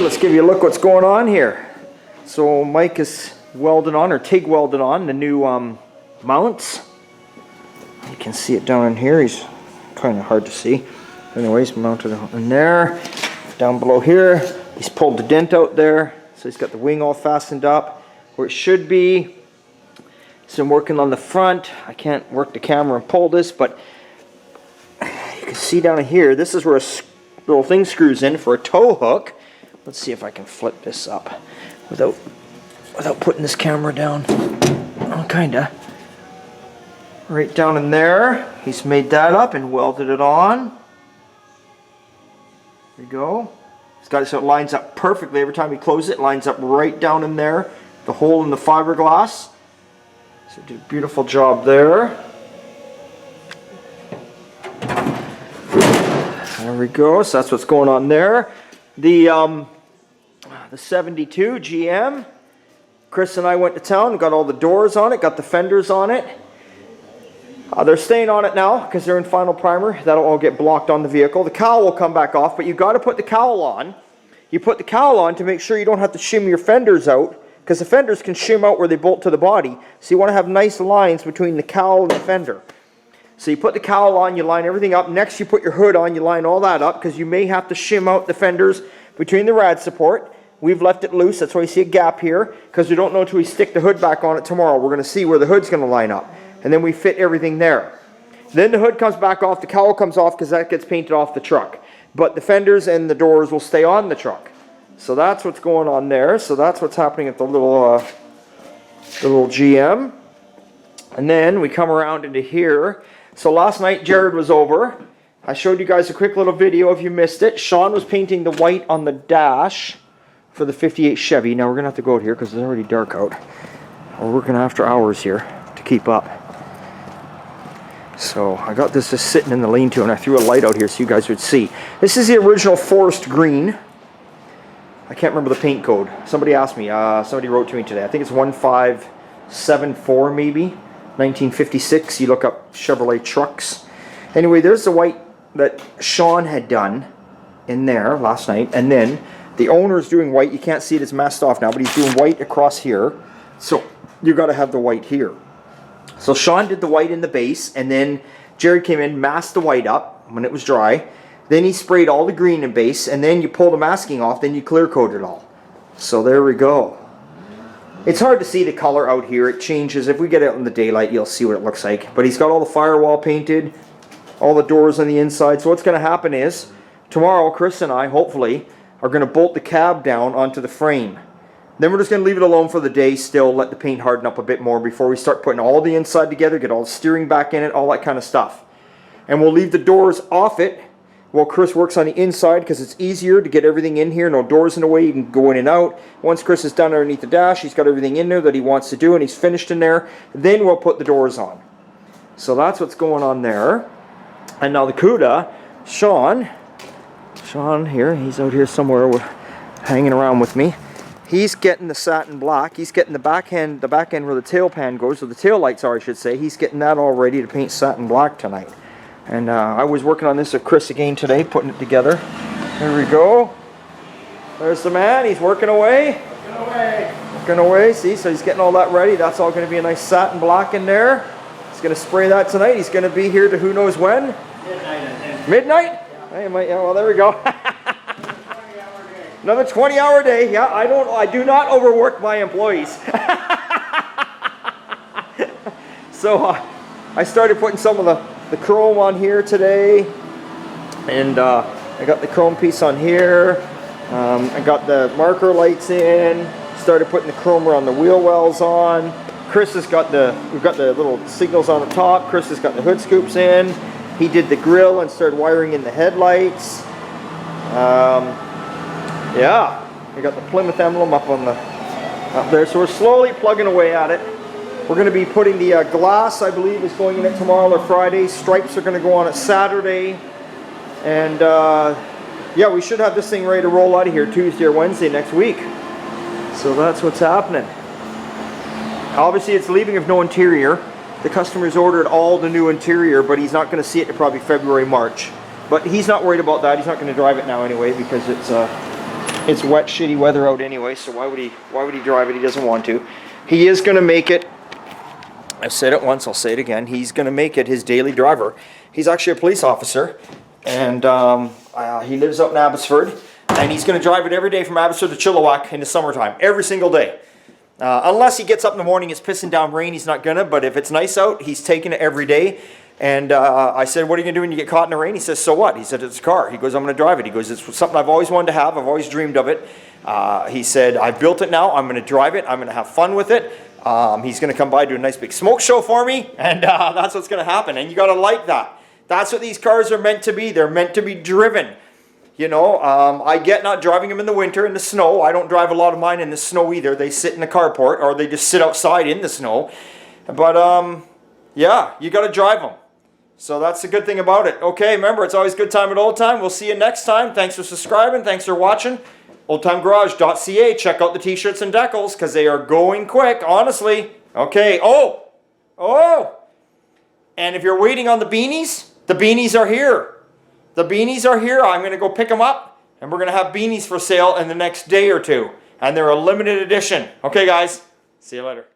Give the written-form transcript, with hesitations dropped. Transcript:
let's give you a look what's going on here. So Mike is welding on, or TIG welded on, the new mounts. You can see it down in here. He's kind of hard to see. Anyways, mounted in there. Down below here, he's pulled the dent out there. So he's got the wing all fastened up where it should be. So I'm working on the front. I can't work the camera and pull this, but you can see down here, this is where a little thing screws in for a tow hook. Let's see if I can flip this up without putting this camera down. Oh, kinda. Right down in there, he's made that up and welded it on. There you go. He's got it so it lines up perfectly. Every time he closes it, it lines up right down in there. The hole in the fiberglass. So did a beautiful job there. There we go. So that's what's going on there. The 72 GM. Chris and I went to town and got all the doors on it, got the fenders on it. They're staying on it now because they're in final primer. That'll all get blocked on the vehicle. The cowl will come back off, but you've got to put the cowl on. You put the cowl on to make sure you don't have to shim your fenders out, because the fenders can shim out where they bolt to the body. So you want to have nice lines between the cowl and the fender. So you put the cowl on, you line everything up. Next you put your hood on, you line all that up, because you may have to shim out the fenders between the rad support. We've left it loose, that's why you see a gap here, because we don't know until we stick the hood back on it tomorrow. We're going to see where the hood's going to line up. And then we fit everything there. Then the hood comes back off, the cowl comes off because that gets painted off the truck. But the fenders and the doors will stay on the truck. So that's what's going on there. So that's what's happening at the little GM. And then we come around into here. So last night Jared was over. I showed you guys a quick little video if you missed it. Sean was painting the white on the dash for the 58 Chevy. Now we're going to have to go out here because it's already dark out. We're working after hours here to keep up. So I got this just sitting in the lean-to, and I threw a light out here so you guys would see. This is the original forest green. I can't remember the paint code. Somebody asked me. Somebody wrote to me today. I think it's 1574 maybe. 1956. You look up Chevrolet trucks. Anyway, there's the white that Sean had done in there last night. And then the owner's doing white. You can't see it. It's masked off now, but he's doing white across here. So you got to have the white here. So Sean did the white in the base, and then Jared came in, masked the white up when it was dry. Then he sprayed all the green in base, and then you pull the masking off, then you clear coat it all. So there we go. It's hard to see the color out here. It changes. If we get out in the daylight, you'll see what it looks like. But he's got all the firewall painted, all the doors on the inside. So what's going to happen is, tomorrow Chris and I, hopefully, are going to bolt the cab down onto the frame. Then we're just going to leave it alone for the day still, let the paint harden up a bit more before we start putting all the inside together, get all the steering back in it, all that kind of stuff. And we'll leave the doors off it while Chris works on the inside, because it's easier to get everything in here. No doors in the way, you can go in and out. Once Chris is done underneath the dash, he's got everything in there that he wants to do, and he's finished in there. Then we'll put the doors on. So that's what's going on there. And now the Cuda, Sean here, he's out here somewhere hanging around with me. He's getting the satin black. He's getting the back end where the tail pan goes, or the tail lights are, I should say. He's getting that all ready to paint satin black tonight. And I was working on this with Chris again today, putting it together. There we go. There's the man. He's working away. Working away. See, so he's getting all that ready. That's all going to be a nice satin black in there. He's going to spray that tonight. He's going to be here to who knows when. Midnight. Midnight? Yeah. Hey, yeah, well, there we go. Another 20-hour day. Yeah, I do not overwork my employees. So I started putting some of the chrome on here today, and I got the chrome piece on here. I got the marker lights in. Started putting the chrome around the wheel wells on. Chris has got we've got the little signals on the top. Chris has got the hood scoops in. He did the grill and started wiring in the headlights. Yeah, we got the Plymouth emblem up there, so we're slowly plugging away at it. We're going to be putting the glass, I believe, is going in it tomorrow or Friday. Stripes are going to go on it Saturday, and yeah, we should have this thing ready to roll out of here Tuesday or Wednesday next week. So that's what's happening. Obviously, it's leaving with no interior. The customer's ordered all the new interior, but he's not going to see it to probably February, March. But he's not worried about that. He's not going to drive it now anyway, because it's It's wet, shitty weather out anyway, so why would he drive it? He doesn't want to. He is going to make it, I've said it once, I'll say it again, he's going to make it his daily driver. He's actually a police officer, and he lives up in Abbotsford, and he's going to drive it every day from Abbotsford to Chilliwack in the summertime, every single day. Unless he gets up in the morning, it's pissing down rain, he's not gonna, but if it's nice out, he's taking it every day. And I said, what are you gonna do when you get caught in the rain? He says, so what? He said, it's a car. He goes, I'm gonna drive it. He goes, it's something I've always wanted to have, I've always dreamed of it. He said, I built it now, I'm gonna drive it, I'm gonna have fun with it. He's gonna come by, do a nice big smoke show for me, and that's what's gonna happen. And you gotta like that. That's what these cars are meant to be. They're meant to be driven. You know, I get not driving them in the winter in the snow. I don't drive a lot of mine in the snow either. They sit in the carport or they just sit outside in the snow. But yeah, you got to drive them. So that's the good thing about it. Okay, remember, it's always good time at Old Time. We'll see you next time. Thanks for subscribing. Thanks for watching. OldTimeGarage.ca. Check out the t-shirts and decals because they are going quick, honestly. Okay, oh! And if you're waiting on the beanies are here. The beanies are here. I'm going to go pick them up, and we're going to have beanies for sale in the next day or two. And they're a limited edition. Okay, guys. See you later.